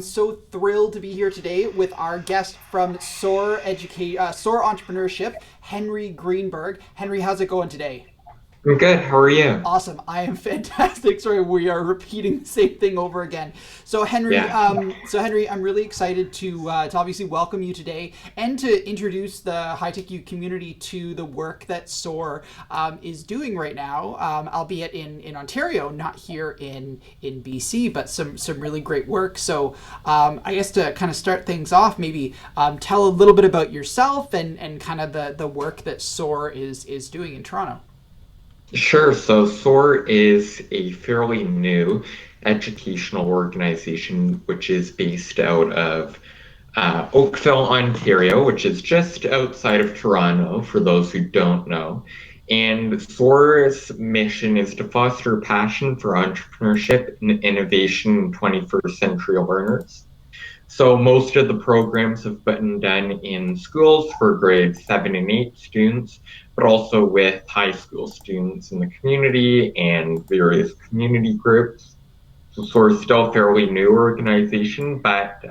So thrilled to be here today with our guest from SOAR Entrepreneurship, Henry Greenberg. Henry, how's it going today? I'm good. How are you? Awesome. I am fantastic. Sorry, we are repeating the same thing over again. So Henry, Yeah. I'm really excited to obviously welcome you today and to introduce the HighTechU community to the work that SOAR is doing right now, albeit in Ontario, not here in BC, but some really great work. So I guess to kind of start things off, maybe tell a little bit about yourself and kind of the work that SOAR is doing in Toronto. Sure. So SOAR is a fairly new educational organization which is based out of Oakville, Ontario, which is just outside of Toronto, for those who don't know. And SOAR's mission is to foster passion for entrepreneurship and innovation in 21st century learners. So most of the programs have been done in schools for grades 7 and 8 students, but also with high school students in the community and various community groups. So we're still a fairly new organization, but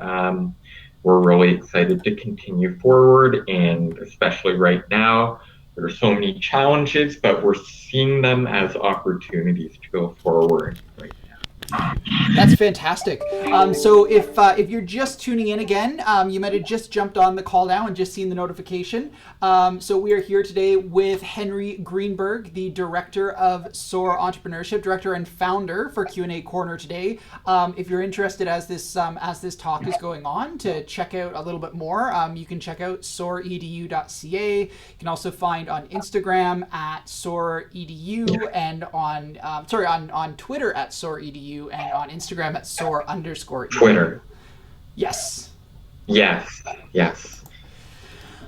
we're really excited to continue forward. And especially right now, there are so many challenges, but we're seeing them as opportunities to go forward right That's fantastic. So if you're just tuning in again, you might have just jumped on the call now and just seen the notification. So we are here today with Henry Greenberg, the director of SOAR Entrepreneurship, director and founder for Q&A Corner today. If you're interested as this talk is going on to check out a little bit more, you can check out soaredu.ca. You can also find on Instagram at soaredu and on Twitter at soaredu and on Instagram at soar_edu. Twitter. Yes. Yes, yes.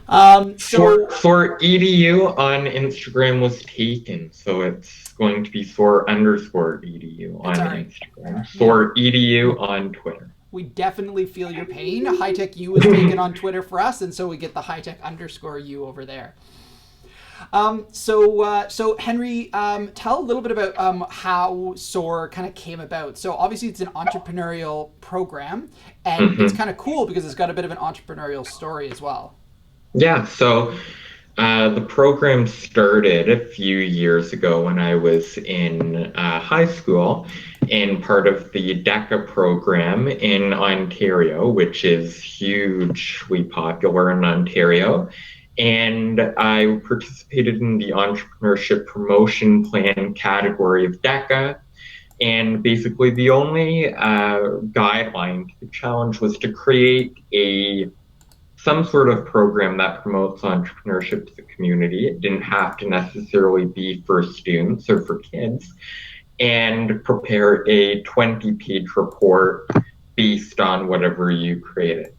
So For EDU on Instagram was taken, so it's going to be SOAR_EDU on it's all right. Instagram. Yeah. SOAR EDU on Twitter. We definitely feel your pain. HighTechU is taken on Twitter for us, and so we get the HighTech_U over there. So Henry, tell a little bit about how SOAR kind of came about. So obviously it's an entrepreneurial program, and it's kind of cool because it's got a bit of an entrepreneurial story as well. Yeah, so the program started a few years ago when I was in high school and part of the DECA program in Ontario, which is hugely popular in Ontario. And I participated in the entrepreneurship promotion plan category of DECA. And basically, the only guideline to the challenge was to create some sort of program that promotes entrepreneurship to the community. It didn't have to necessarily be for students or for kids, and prepare a 20-page report based on whatever you created.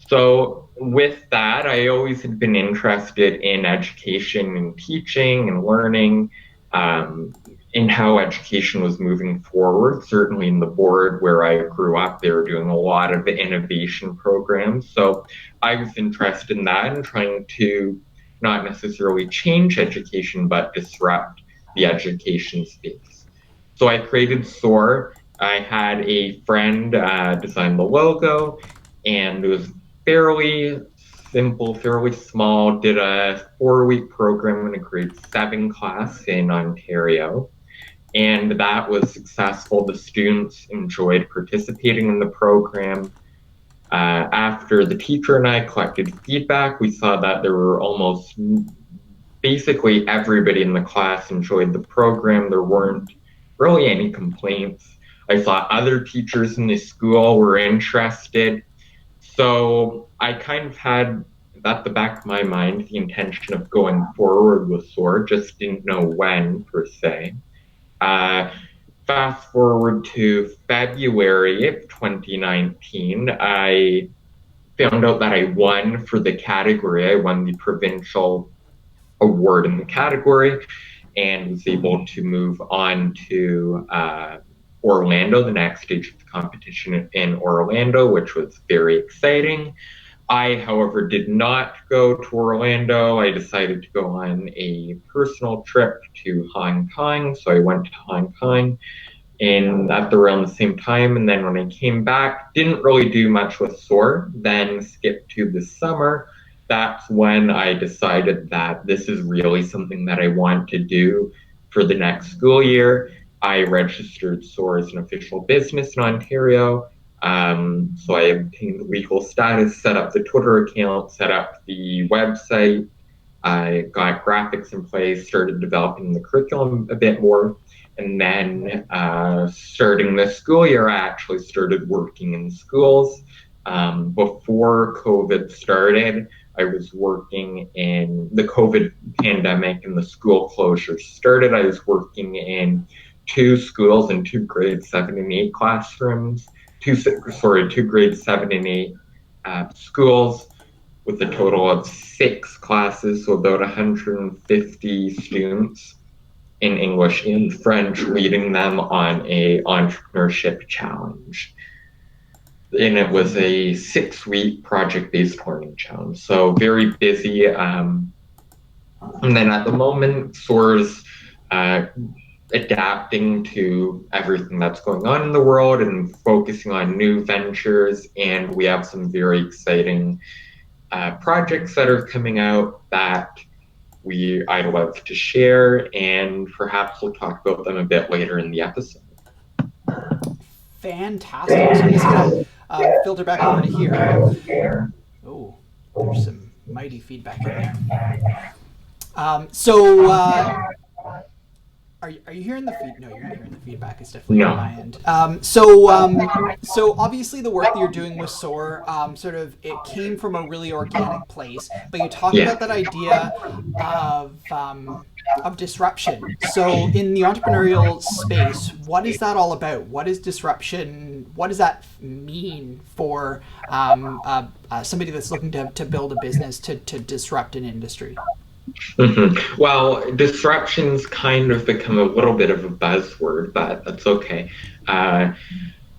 So with that, I always had been interested in education and teaching and learning, in how education was moving forward. Certainly in the board where I grew up, they were doing a lot of innovation programs. So I was interested in that and trying to not necessarily change education, but disrupt the education space. So I created SOAR. I had a friend design the logo, and it was fairly simple, fairly small. Did a 4-week program in a grade 7 class in Ontario, and that was successful. The students enjoyed participating in the program. After the teacher and I collected feedback, we saw that there were almost basically everybody in the class enjoyed the program. There weren't really any complaints. I saw other teachers in the school were interested. So I kind of had at the back of my mind the intention of going forward with SOAR, just didn't know when per se. Uh, Fast forward to February of 2019, I found out that I won for the category. I won the provincial award in the category and was able to move on to Orlando, the next stage of the competition in Orlando, which was very exciting. I, however, did not go to Orlando. I decided to go on a personal trip to Hong Kong. So I went to Hong Kong in at around the same time. And then when I came back, didn't really do much with SOAR, then skipped to the summer. That's when I decided that this is really something that I want to do for the next school year. I registered SOAR as an official business in Ontario. So I obtained legal status, set up the Twitter account, set up the website. I got graphics in place, started developing the curriculum a bit more. And then starting the school year, I actually started working in schools. Before COVID started, I was working in the COVID pandemic and the school closures started. I was working in two schools and two grade 7 and 8 classrooms, two grade 7 and 8 schools with a total of 6 classes, so about 150 students in English and French, leading them on a entrepreneurship challenge. And it was a 6-week project-based learning challenge, so very busy. And then at the moment, SOAR's adapting to everything that's going on in the world and focusing on new ventures. And we have some very exciting projects that are coming out that I'd love to share, and perhaps we'll talk about them a bit later in the episode. Fantastic. So I'm just gonna filter back over to here. Oh, there's some mighty feedback in there. Are you hearing the feed? No, you're not hearing the feedback. It's definitely on my end. So obviously the work that you're doing with SOAR, sort of, it came from a really organic place. But you talked about that idea of disruption. So in the entrepreneurial space, what is that all about? What is disruption? What does that mean for somebody that's looking to build a business to disrupt an industry? Mm-hmm. Well, disruption's kind of become a little bit of a buzzword, but that's okay.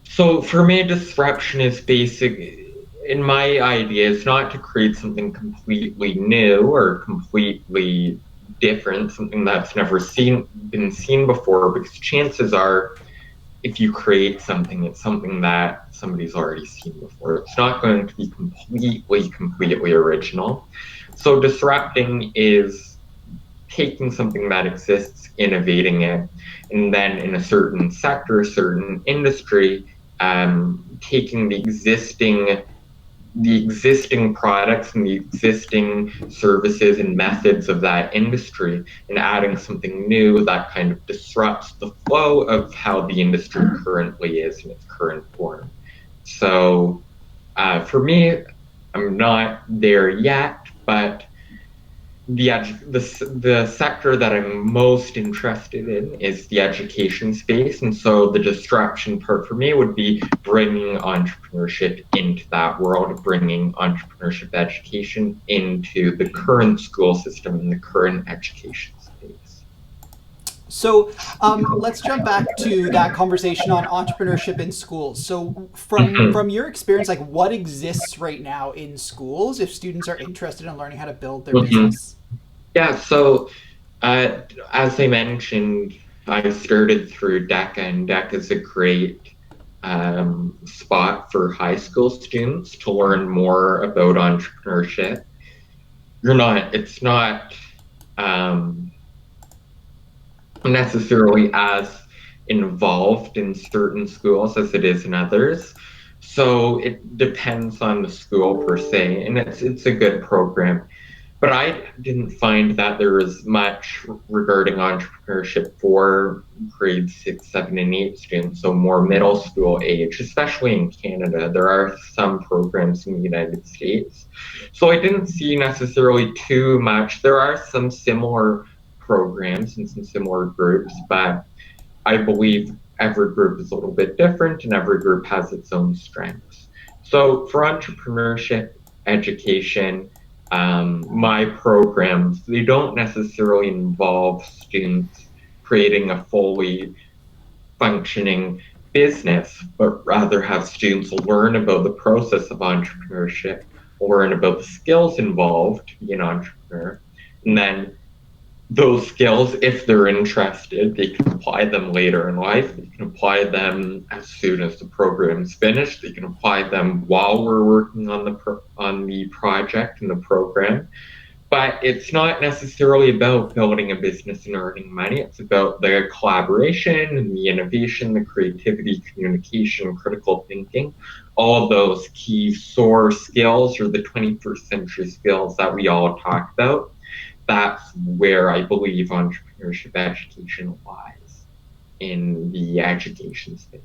So for me, disruption is in my idea, it's not to create something completely new or completely different, something that's never been seen before, because chances are, if you create something, it's something that somebody's already seen before. It's not going to be completely original. So disrupting is taking something that exists, innovating it, and then in a certain sector, certain industry, taking the existing products and the existing services and methods of that industry and adding something new that kind of disrupts the flow of how the industry currently is in its current form. So for me, I'm not there yet, but the sector that I'm most interested in is the education space. And so the disruption part for me would be bringing entrepreneurship into that world, bringing entrepreneurship education into the current school system and the current education space. So let's jump back to that conversation on entrepreneurship in schools. So from your experience, like, what exists right now in schools if students are interested in learning how to build their business? Yeah, so as I mentioned, I started through DECA, and DECA is a great spot for high school students to learn more about entrepreneurship. It's not necessarily as involved in certain schools as it is in others. So it depends on the school per se, and it's a good program. But I didn't find that there was much regarding entrepreneurship for grade 6, 7, and 8 students, so more middle school age, especially in Canada. There are some programs in the United States. So I didn't see necessarily too much. There are some similar programs and some similar groups, but I believe every group is a little bit different and every group has its own strengths. So for entrepreneurship education, my programs, they don't necessarily involve students creating a fully functioning business, but rather have students learn about the process of entrepreneurship, learn about the skills involved to be an entrepreneur, and then those skills, if they're interested, they can apply them later in life. They can apply them as soon as the program's finished. They can apply them while we're working on the project and the program. But it's not necessarily about building a business and earning money. It's about the collaboration and the innovation, the creativity, communication, critical thinking, all of those key SOAR skills, or the 21st century skills that we all talk about. That's where I believe entrepreneurship education lies in the education space.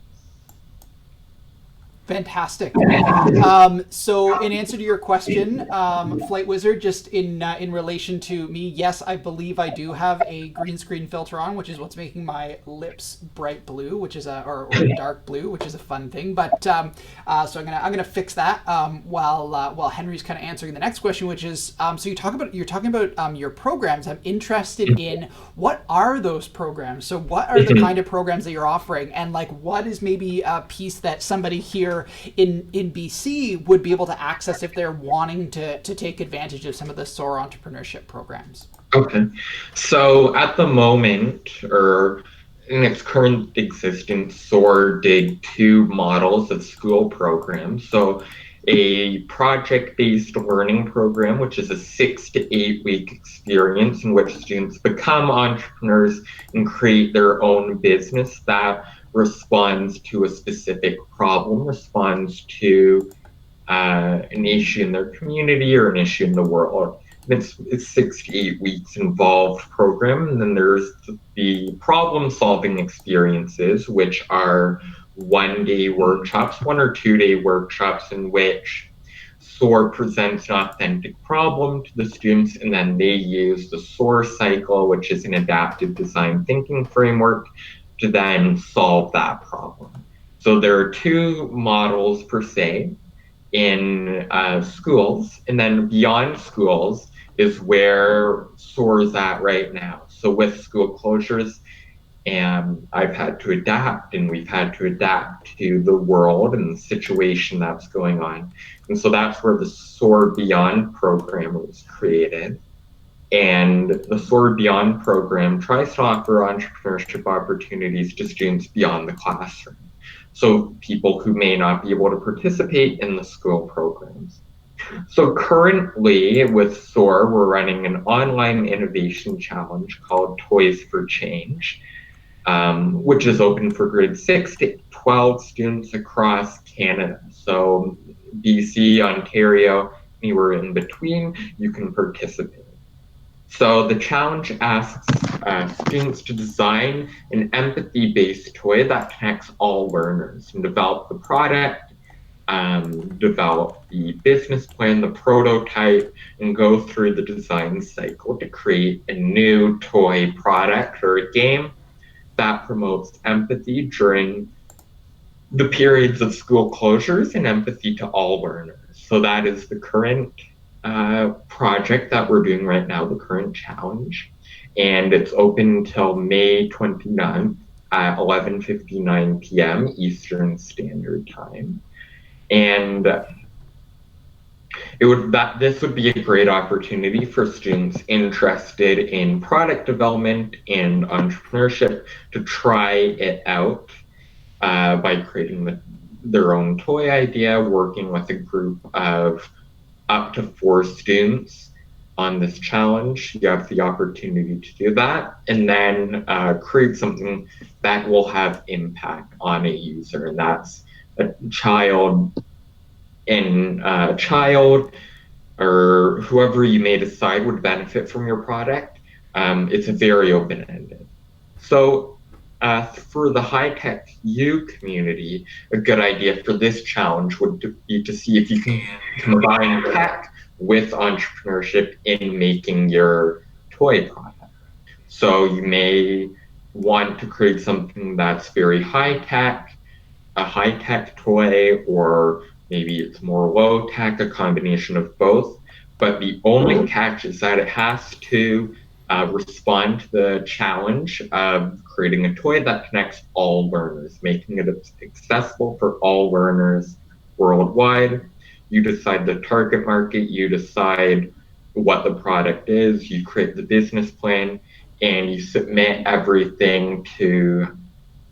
Fantastic. So, in answer to your question, Flight Wizard, just in relation to me, yes, I believe I do have a green screen filter on, which is what's making my lips bright blue, which is or dark blue, which is a fun thing. But so I'm gonna fix that while Henry's kind of answering the next question, which is so you're talking about your programs. I'm interested in what are those programs. So what are the kind of programs that you're offering, and like what is maybe a piece that somebody here in BC would be able to access if they're wanting to take advantage of some of the SOAR entrepreneurship programs? Okay. So at the moment, or in its current existence, SOAR did two models of school programs. So a project-based learning program, which is a 6 to 8 week experience in which students become entrepreneurs and create their own business that responds to a specific problem, responds to an issue in their community or an issue in the world. And it's 6 to 8 weeks involved program. And then there's the problem solving experiences, which are 1 day workshops, 1 or 2 day workshops in which SOAR presents an authentic problem to the students, and then they use the SOAR cycle, which is an adaptive design thinking framework, to then solve that problem. So there are two models per se in schools, and then beyond schools is where SOAR is at right now. So with school closures, and I've had to adapt, and we've had to adapt to the world and the situation that's going on. And so that's where the SOAR Beyond program was created. And the SOAR Beyond program tries to offer entrepreneurship opportunities to students beyond the classroom. So people who may not be able to participate in the school programs. So currently with SOAR, we're running an online innovation challenge called Toys for Change, which is open for grade 6 to 12 students across Canada. So BC, Ontario, anywhere in between, you can participate. So the challenge asks students to design an empathy-based toy that connects all learners, and develop the product, develop the business plan, the prototype, and go through the design cycle to create a new toy product or a game that promotes empathy during the periods of school closures and empathy to all learners. So that is the current project that we're doing right now, the current challenge. And it's open until May 29th at 11:59 p.m. Eastern Standard Time. And this would be a great opportunity for students interested in product development and entrepreneurship to try it out by creating their own toy idea, working with a group of up to 4 students on this challenge. You have the opportunity to do that, and then create something that will have impact on a user. And that's a child or whoever you may decide would benefit from your product. It's a very open-ended. So for the HighTechU community, a good idea for this challenge would be to see if you can combine tech with entrepreneurship in making your toy product. So you may want to create something that's very high-tech, a high-tech toy, or maybe it's more low-tech, a combination of both. But the only catch is that it has to respond to the challenge of creating a toy that connects all learners, making it accessible for all learners worldwide. You decide the target market, you decide what the product is, you create the business plan, and you submit everything to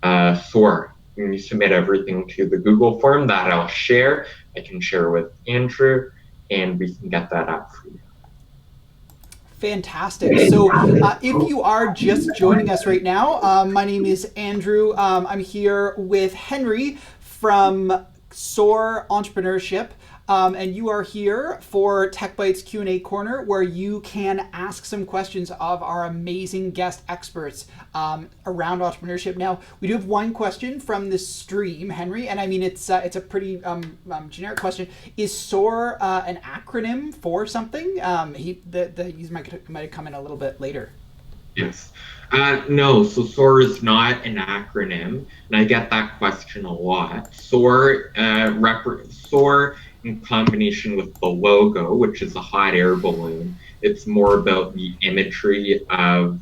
SOAR. And you submit everything to the Google form that I'll share. I can share with Andrew, and we can get that up for you. Fantastic. So, if you are just joining us right now, my name is Andrew. I'm here with Henry from SOAR Entrepreneurship. And you are here for Tech Bytes Q&A Corner, where you can ask some questions of our amazing guest experts around entrepreneurship. Now, we do have one question from the stream, Henry, and I mean, it's a pretty generic question. Is SOAR an acronym for something? The user might have come in a little bit later. Yes. No, so SOAR is not an acronym, and I get that question a lot. SOAR in combination with the logo, which is a hot air balloon, it's more about the imagery of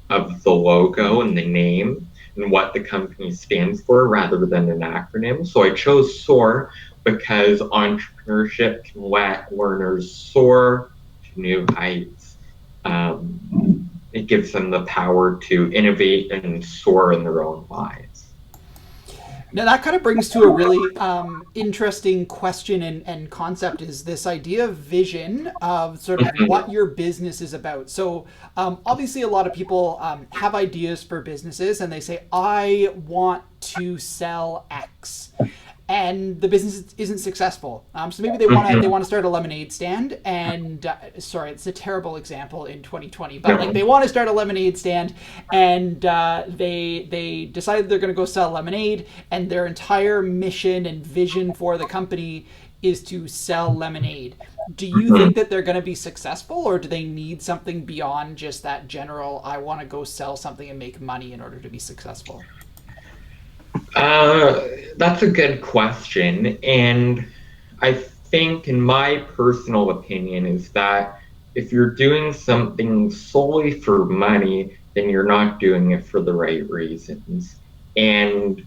the logo and the name and what the company stands for rather than an acronym. So I chose SOAR because entrepreneurship can let learners soar to new heights. It gives them the power to innovate and soar in their own lives. Now that kind of brings to a really interesting question and concept, is this idea of vision of sort of what your business is about. So obviously a lot of people have ideas for businesses and they say, I want to sell X. And the business isn't successful. So maybe they want to start a lemonade stand, and sorry, it's a terrible example in 2020, but like they want to start a lemonade stand, and they decided they're going to go sell lemonade, and their entire mission and vision for the company is to sell lemonade. Do you think that they're going to be successful, or do they need something beyond just that general, I want to go sell something and make money in order to be successful? That's a good question. And I think, in my personal opinion, is that if you're doing something solely for money, then you're not doing it for the right reasons. And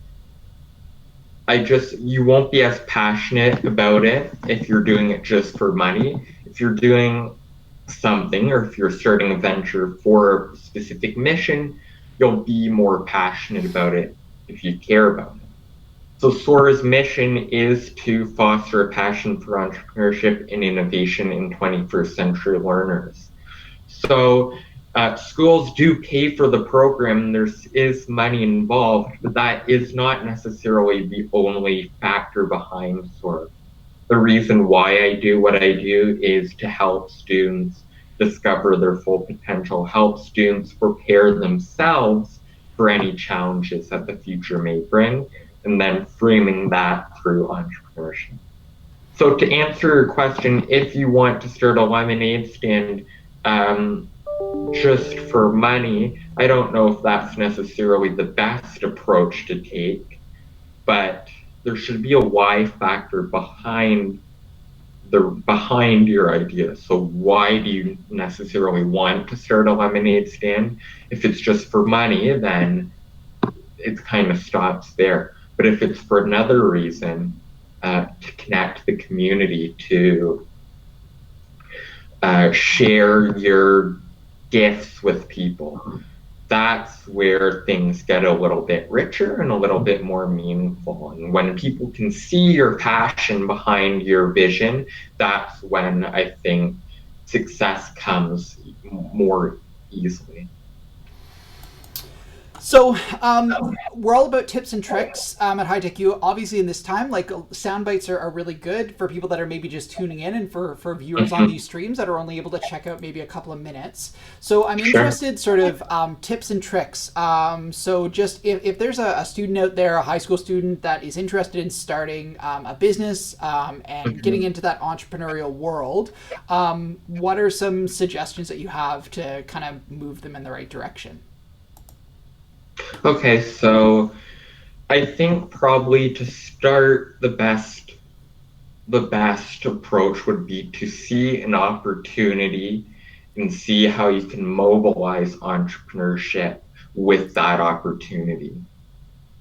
you won't be as passionate about it if you're doing it just for money. If you're doing something, or if you're starting a venture for a specific mission, you'll be more passionate about it if you care about it. So SOAR's mission is to foster a passion for entrepreneurship and innovation in 21st century learners. So schools do pay for the program, there is money involved, but that is not necessarily the only factor behind SOAR. The reason why I do what I do is to help students discover their full potential, help students prepare themselves for any challenges that the future may bring, and then framing that through entrepreneurship. So to answer your question, if you want to start a lemonade stand just for money, I don't know if that's necessarily the best approach to take, but there should be a why factor behind your idea. So why do you necessarily want to start a lemonade stand? If it's just for money, then it kind of stops there. But if it's for another reason, to connect the community, to share your gifts with people, that's where things get a little bit richer and a little bit more meaningful. And when people can see your passion behind your vision, that's when I think success comes more easily. So we're all about tips and tricks at HighTechU. Obviously, in this time, like sound bites are really good for people that are maybe just tuning in, and for viewers on these streams that are only able to check out maybe a couple of minutes. So I'm interested, sort of tips and tricks. So just if there's a student out there, a high school student that is interested in starting a business and getting into that entrepreneurial world, what are some suggestions that you have to kind of move them in the right direction? Okay, so I think probably to start, the best approach would be to see an opportunity and see how you can mobilize entrepreneurship with that opportunity.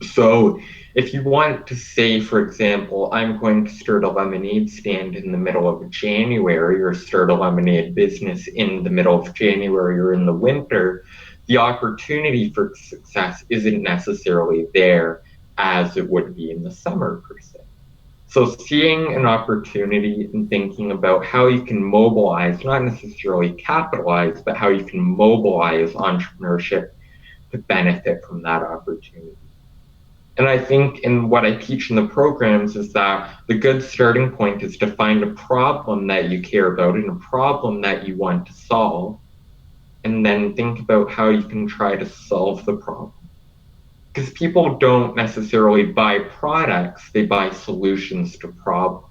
So if you want to say, for example, I'm going to start a lemonade stand in the middle of January, or start a lemonade business in the middle of January or in the winter, the opportunity for success isn't necessarily there as it would be in the summer per se. So seeing an opportunity and thinking about how you can mobilize, not necessarily capitalize, but how you can mobilize entrepreneurship to benefit from that opportunity. And I think in what I teach in the programs is that the good starting point is to find a problem that you care about and a problem that you want to solve, and then think about how you can try to solve the problem. Because people don't necessarily buy products, they buy solutions to problems.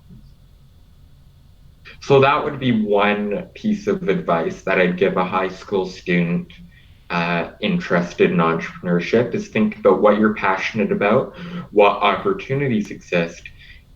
So that would be one piece of advice that I'd give a high school student interested in entrepreneurship is think about what you're passionate about, what opportunities exist,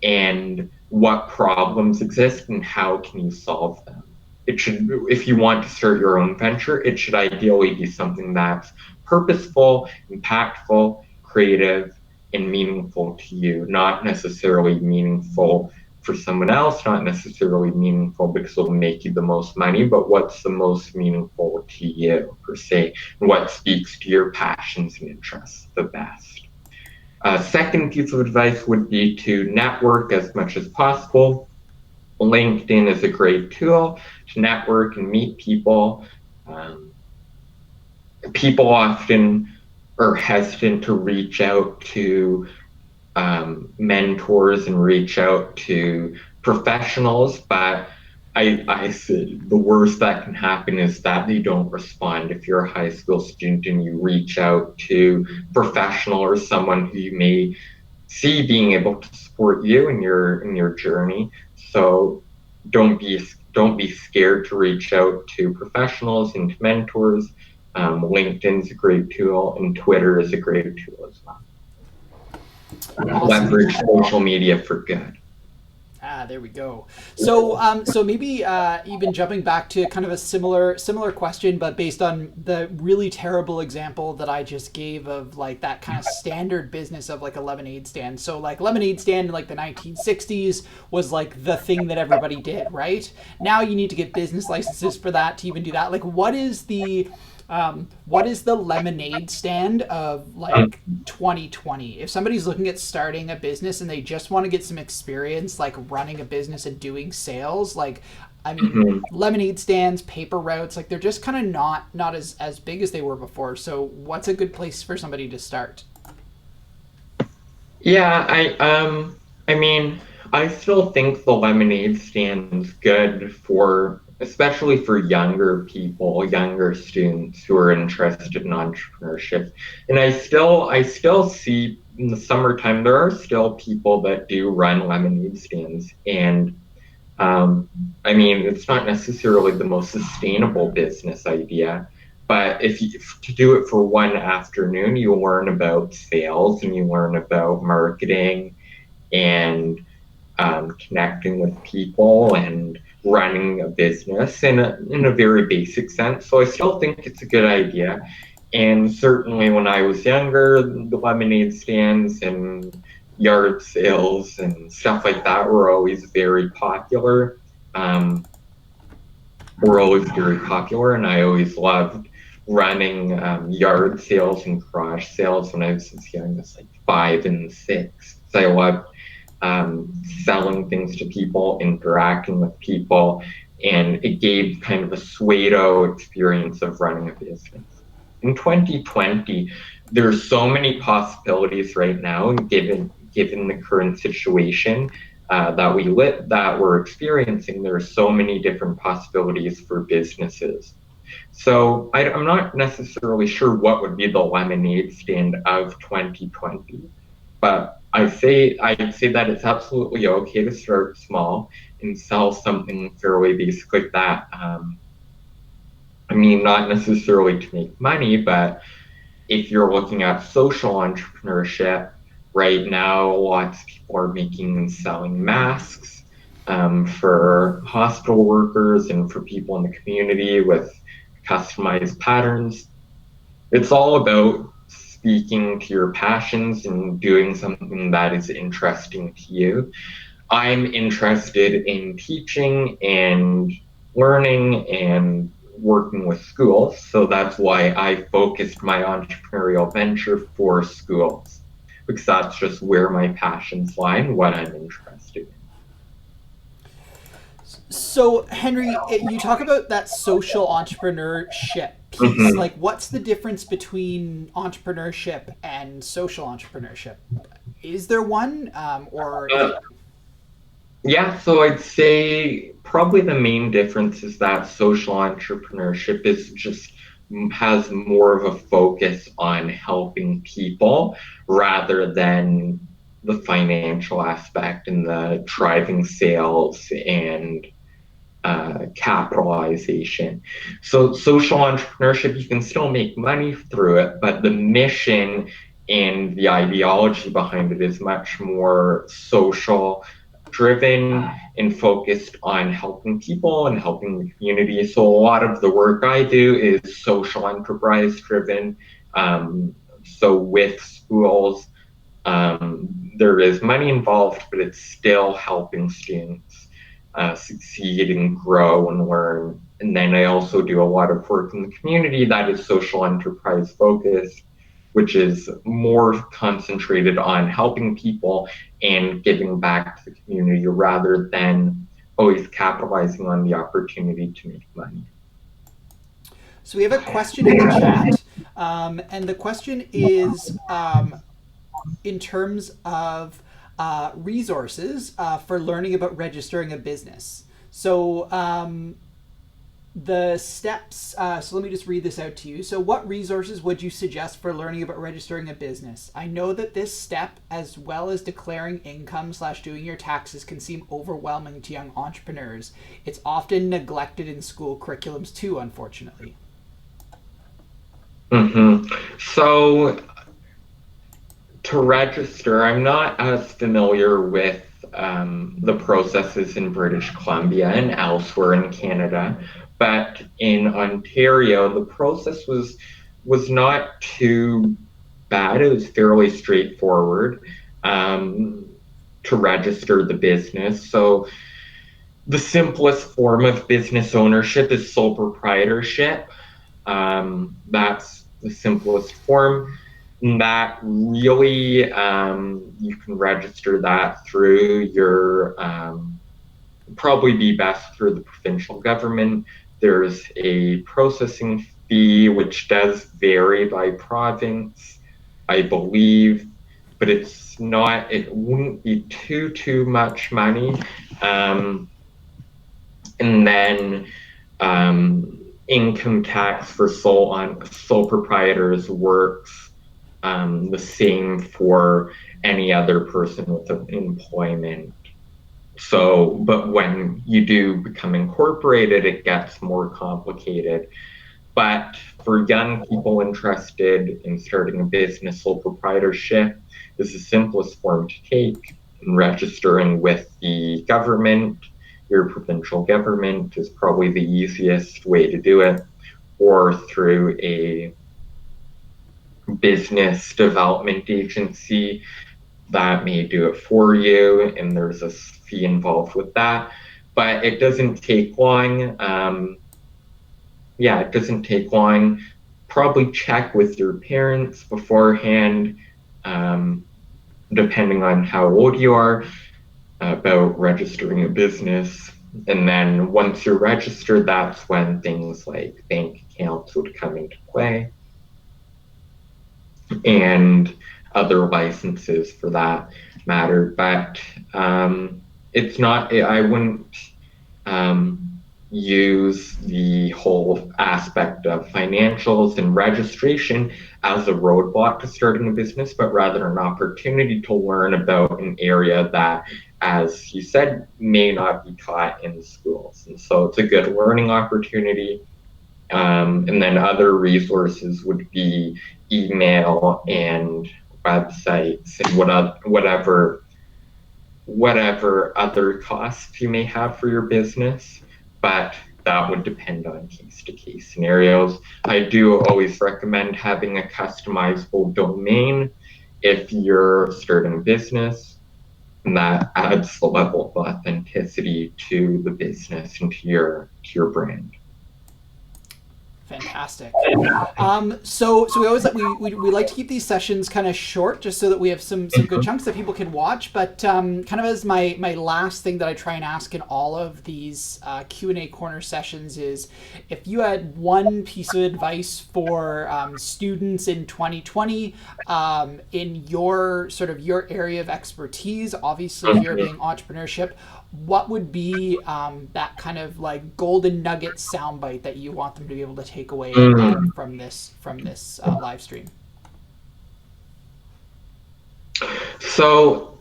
and what problems exist, and how can you solve them. It should, if you want to start your own venture, it should ideally be something that's purposeful, impactful, creative, and meaningful to you, not necessarily meaningful for someone else, not necessarily meaningful because it'll make you the most money, but what's the most meaningful to you, per se, and what speaks to your passions and interests the best. Second piece of advice would be to network as much as possible. LinkedIn is a great tool to network and meet people. People often are hesitant to reach out to mentors and reach out to professionals, but I said the worst that can happen is that they don't respond. If you're a high school student and you reach out to a professional or someone who you may see being able to support you in your journey, so don't be scared to reach out to professionals and to mentors. LinkedIn's a great tool, and Twitter is a great tool as well. Awesome. Leverage social media for good. There we go. So, so maybe even jumping back to kind of a similar question, but based on the really terrible example that I just gave of like that kind of standard business of like a lemonade stand. So, like lemonade stand in like the 1960s was like the thing that everybody did, right? Now you need to get business licenses for that to even do that. Like, what is the lemonade stand of like 2020? If somebody's looking at starting a business and they just want to get some experience like running a business and doing sales, like I mean, lemonade stands, paper routes, like they're just kind of not as big as they were before. So what's a good place for somebody to start? Yeah, I mean, I still think the lemonade stand's good for, especially for younger people, younger students who are interested in entrepreneurship. And I still see in the summertime there are still people that do run lemonade stands, and I mean, it's not necessarily the most sustainable business idea, but if to do it for one afternoon, you learn about sales and you learn about marketing and connecting with people and running a business in a very basic sense. So I still think it's a good idea. And certainly when I was younger, the lemonade stands and yard sales and stuff like that were always very popular. Um, were always very popular, and I always loved running yard sales and garage sales when I was as young as like 5 and 6. So I loved selling things to people, interacting with people, and it gave kind of a pseudo experience of running a business. In 2020, there's so many possibilities right now, and given the current situation that we're experiencing, there are so many different possibilities for businesses. So I'm not necessarily sure what would be the lemonade stand of 2020, but I'd say that it's absolutely okay to start small and sell something fairly basic like that. I mean, not necessarily to make money, but if you're looking at social entrepreneurship, right now lots of people are making and selling masks for hospital workers and for people in the community with customized patterns. It's all about speaking to your passions and doing something that is interesting to you. I'm interested in teaching and learning and working with schools. So that's why I focused my entrepreneurial venture for schools, because that's just where my passions lie and what I'm interested in. So, Henry, you talk about that social entrepreneurship piece. Mm-hmm. Like, what's the difference between entrepreneurship and social entrepreneurship? Is there one, or is Uh, it? yeah, so I'd say probably the main difference is that social entrepreneurship is just has more of a focus on helping people rather than the financial aspect and the driving sales and capitalization. So social entrepreneurship, you can still make money through it, but the mission and the ideology behind it is much more social driven and focused on helping people and helping the community. So a lot of the work I do is social enterprise driven. So with schools, there is money involved, but it's still helping students succeed and grow and learn. And then I also do a lot of work in the community that is social enterprise focused, which is more concentrated on helping people and giving back to the community rather than always capitalizing on the opportunity to make money. So, we have a question in the chat, and the question is in terms of resources for learning about registering a business. So, the steps. So let me just read this out to you. So, what resources would you suggest for learning about registering a business? I know that this step, as well as declaring income / doing your taxes, can seem overwhelming to young entrepreneurs. It's often neglected in school curriculums too, unfortunately. Mm-hmm. So to register, I'm not as familiar with the processes in British Columbia and elsewhere in Canada, but in Ontario, the process was not too bad. It was fairly straightforward um, to register the business. So the simplest form of business ownership is sole proprietorship. That's the simplest form. And that really, you can register that through your, probably be best through the provincial government. There's a processing fee, which does vary by province, I believe, but it wouldn't be too much money. Um, and then income tax for sole proprietors works the same for any other person with employment. So, but when you do become incorporated, it gets more complicated. But for young people interested in starting a business, sole proprietorship is the simplest form to take. And registering with the government, your provincial government, is probably the easiest way to do it, or through a business development agency that may do it for you, and there's a fee involved with that. But it doesn't take long. It doesn't take long. Probably check with your parents beforehand, um, depending on how old you are, about registering a business. And then once you're registered, that's when things like bank accounts would come into play and other licenses for that matter. But it's not, I wouldn't use the whole aspect of financials and registration as a roadblock to starting a business, but rather an opportunity to learn about an area that, as you said, may not be taught in schools. And so it's a good learning opportunity. And then other resources would be email and websites and whatever other costs you may have for your business, but that would depend on case to case scenarios. I do always recommend having a customizable domain if you're starting a business, and that adds the level of authenticity to the business and to your brand. Fantastic. So we always we like to keep these sessions kind of short, just so that we have some good chunks that people can watch. But kind of as my last thing that I try and ask in all of these Q&A corner sessions is, if you had one piece of advice for students in 2020 in your sort of your area of expertise, obviously here being entrepreneurship, what would be that kind of like golden nugget soundbite that you want them to be able to take away from this live stream? So,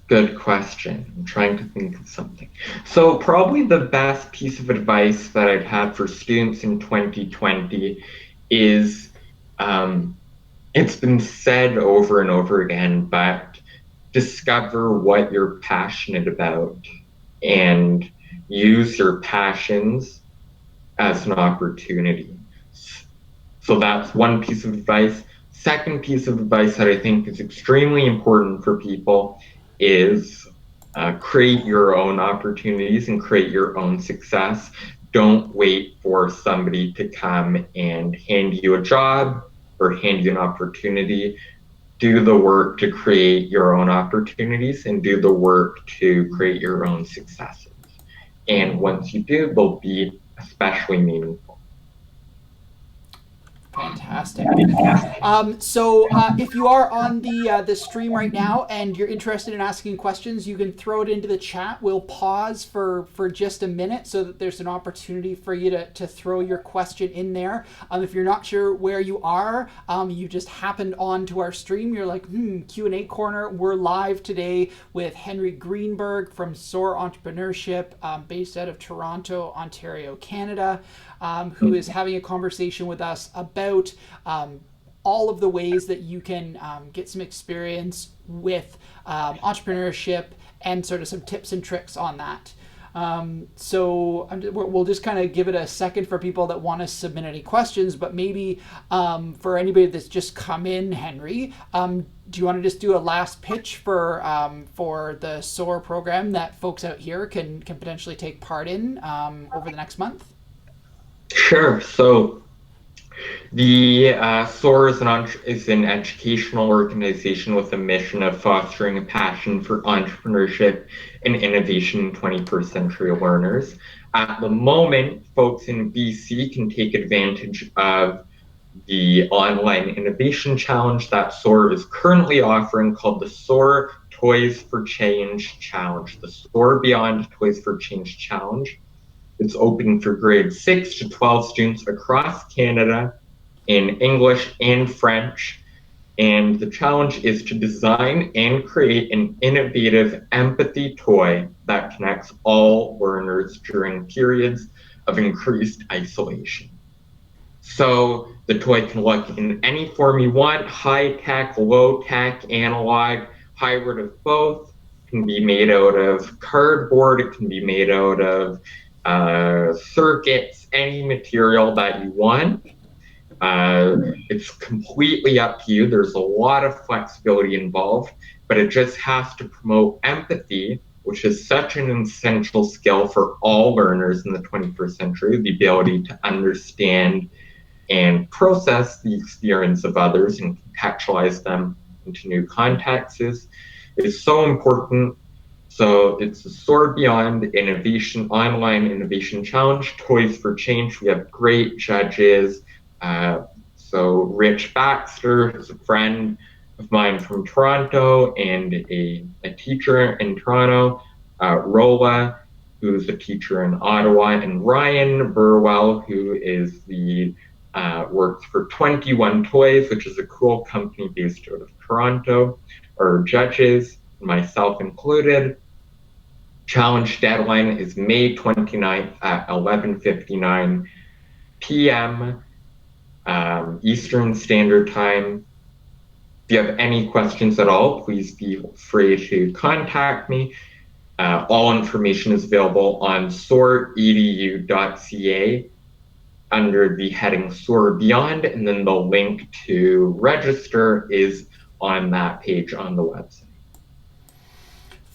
good question. I'm trying to think of something. So, probably the best piece of advice that I've had for students in 2020 is, it's been said over and over again, but discover what you're passionate about and use your passions as an opportunity. So that's one piece of advice. Second piece of advice that I think is extremely important for people is create your own opportunities and create your own success. Don't wait for somebody to come and hand you a job or hand you an opportunity. Do the work to create your own opportunities and do the work to create your own successes. And once you do, they'll be especially meaningful. Fantastic. So if you are on the stream right now and you're interested in asking questions, you can throw it into the chat. We'll pause for just a minute so that there's an opportunity for you to throw your question in there. If you're not sure where you are, you just happened onto our stream. You're like, Q&A corner. We're live today with Henry Greenberg from SOAR Entrepreneurship, based out of Toronto, Ontario, Canada, who is having a conversation with us about all of the ways that you can get some experience with entrepreneurship and sort of some tips and tricks on that. So we'll just kind of give it a second for people that want to submit any questions, but maybe for anybody that's just come in, Henry, do you want to just do a last pitch for the SOAR program that folks out here can potentially take part in over the next month? Sure. So the SOAR is an educational organization with a mission of fostering a passion for entrepreneurship and innovation in 21st century learners. At the moment, folks in BC can take advantage of the online innovation challenge that SOAR is currently offering, called the SOAR Toys for Change Challenge, the SOAR Beyond Toys for Change Challenge. It's open for grades 6 to 12 students across Canada in English and French. And the challenge is to design and create an innovative empathy toy that connects all learners during periods of increased isolation. So the toy can look in any form you want: high tech, low tech, analog, hybrid of both. It can be made out of cardboard, it can be made out of circuits, any material that you want. It's completely up to you. There's a lot of flexibility involved, but it just has to promote empathy, which is such an essential skill for all learners in the 21st century, the ability to understand and process the experience of others and contextualize them into new contexts. It is so important. So it's the SOAR Beyond Innovation Online Innovation Challenge, Toys for Change. We have great judges. So Rich Baxter is a friend of mine from Toronto and a teacher in Toronto. Rola, who is a teacher in Ottawa, and Ryan Burwell, who is works for 21 Toys, which is a cool company based out of Toronto, are judges, myself included. Challenge deadline is May 29th at 11:59 p.m. Eastern Standard Time. If you have any questions at all, please be free to contact me. All information is available on soaredu.ca under the heading SOAR Beyond, and then the link to register is on that page on the website.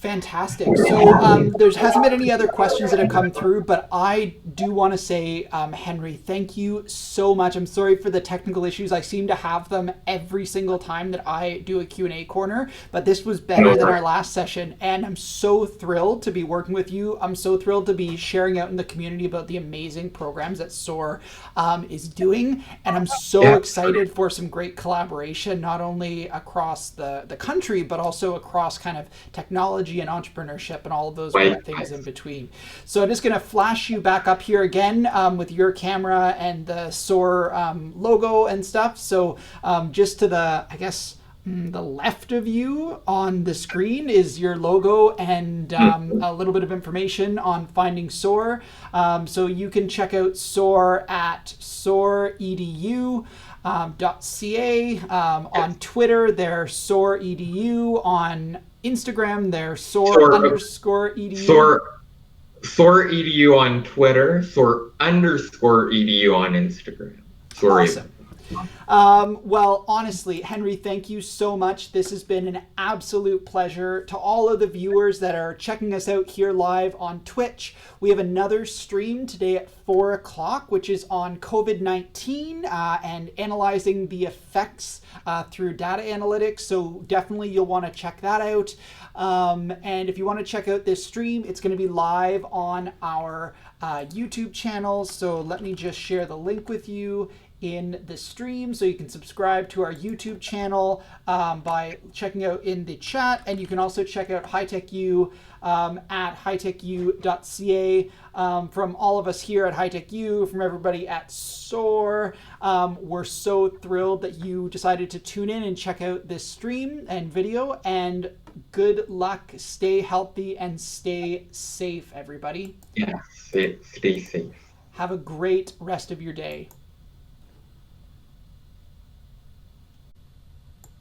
Fantastic. So there hasn't been any other questions that have come through, but I do want to say, Henry, thank you so much. I'm sorry for the technical issues. I seem to have them every single time that I do a Q&A corner, but this was better No than our worries. last session. And I'm so thrilled to be working with you. I'm so thrilled to be sharing out in the community about the amazing programs that SOAR is doing. And I'm so Yeah, excited for some great collaboration, not only across the country, but also across kind of technology and entrepreneurship and all of those great things in likewise. between. So I'm just going to flash you back up here again with your camera and the SOAR logo and stuff. So just to the, I guess, the left of you on the screen is your logo and Mhm. a little bit of information on finding SOAR. So you can check out SOAR at soaredu. .ca on Twitter, they're SOAR EDU. On Instagram, they're SOAR SOAR, underscore EDU. SOAR, SOAR edu on Twitter, SOAR underscore edu on Instagram. Sorry about Awesome. that. Well, honestly, Henry, thank you so much. This has been an absolute pleasure. To all of the viewers that are checking us out here live on Twitch, we have another stream today at 4 o'clock, which is on COVID-19 and analyzing the effects through data analytics. So definitely you'll want to check that out. And if you want to check out this stream, it's going to be live on our YouTube channel. So let me just share the link with you in the stream, so you can subscribe to our YouTube channel by checking out in the chat, and you can also check out HighTechU at hightechu.ca. From all of us here at HighTechU, from everybody at SOAR, we're so thrilled that you decided to tune in and check out this stream and video, and good luck, stay healthy, and stay safe, everybody. Yeah, stay safe. Have a great rest of your day.